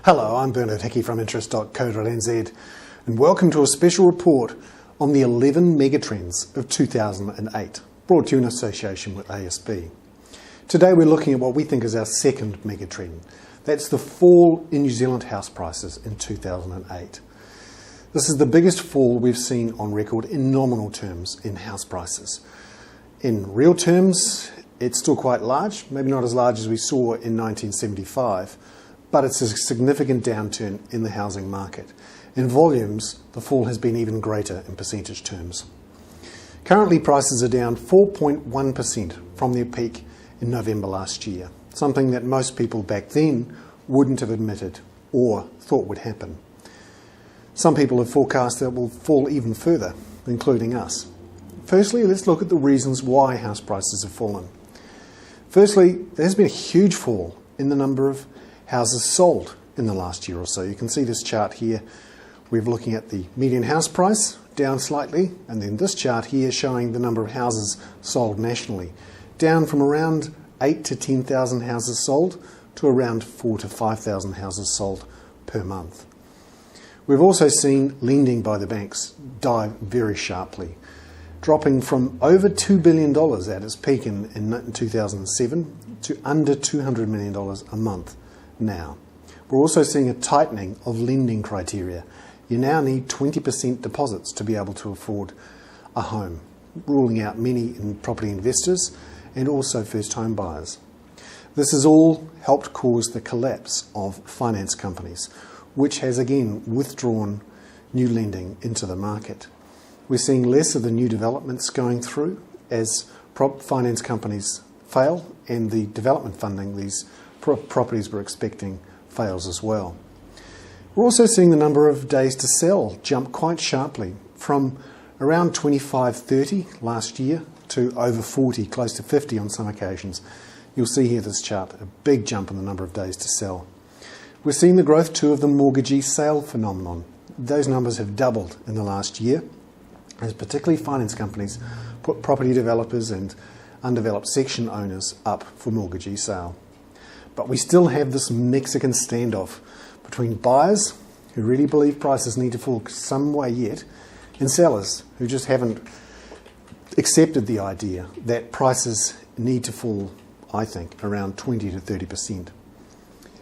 Hello, I'm Bernard Hickey from interest.co.nz and welcome to a special report on the 11 megatrends of 2008, brought to you in association with ASB. Today we're looking at what we think is our second megatrend. That's the fall in New Zealand house prices in 2008. This is the biggest fall we've seen on record in nominal terms in house prices. In real terms, it's still quite large, maybe not as large as we saw in 1975, but it's a significant downturn in the housing market. In volumes, the fall has been even greater in percentage terms. Currently, prices are down 4.1% from their peak in November last year, something that most people back then wouldn't have admitted or thought would happen. Some people have forecast that it will fall even further, including us. Firstly, let's look at the reasons why house prices have fallen. Firstly, there has been a huge fall in the number of houses sold in the last year or so. You can see this chart here. We're looking at the median house price, down slightly, and then this chart here showing the number of houses sold nationally, down from around 8,000 to 10,000 houses sold to around 4,000 to 5,000 houses sold per month. We've also seen lending by the banks dive very sharply, dropping from over $2 billion at its peak in 2007 to under $200 million a month now. We're also seeing a tightening of lending criteria. You now need 20% deposits to be able to afford a home, ruling out many property investors and also first home buyers. This has all helped cause the collapse of finance companies, which has again withdrawn new lending into the market. We're seeing less of the new developments going through as finance companies fail and the development funding these properties we're expecting fails as well. We're also seeing the number of days to sell jump quite sharply from around 25-30 last year to over 40, close to 50 on some occasions. You'll see here this chart, a big jump in the number of days to sell. We're seeing the growth too of the Mortgagee sale phenomenon. Those numbers have doubled in the last year, as particularly finance companies put property developers and undeveloped section owners up for Mortgagee sale. But we still have this Mexican standoff between buyers who really believe prices need to fall some way yet and sellers who just haven't accepted the idea that prices need to fall, I think, around 20 to 30%.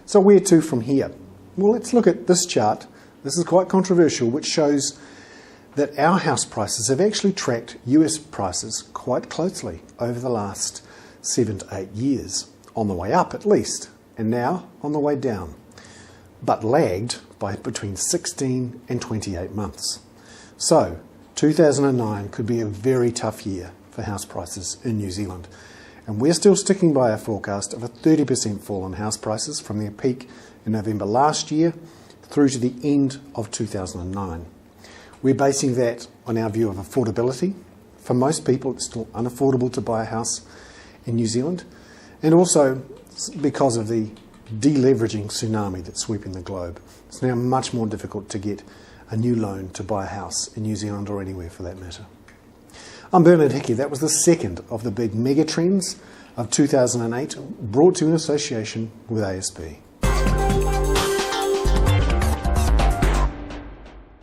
So where to from here? Well, let's look at this chart. This is quite controversial, which shows that our house prices have actually tracked US prices quite closely over the last 7 to 8 years, on the way up at least, and now on the way down, but lagged by between 16 and 28 months. So 2009 could be a very tough year for house prices in New Zealand, and we're still sticking by our forecast of a 30% fall in house prices from their peak in November last year through to the end of 2009. We're basing that on our view of affordability. For most people, it's still unaffordable to buy a house in New Zealand, and also because of the deleveraging tsunami that's sweeping the globe. It's now much more difficult to get a new loan to buy a house in New Zealand or anywhere for that matter. I'm Bernard Hickey. That was the second of the big mega trends of 2008, brought to you in association with ASB.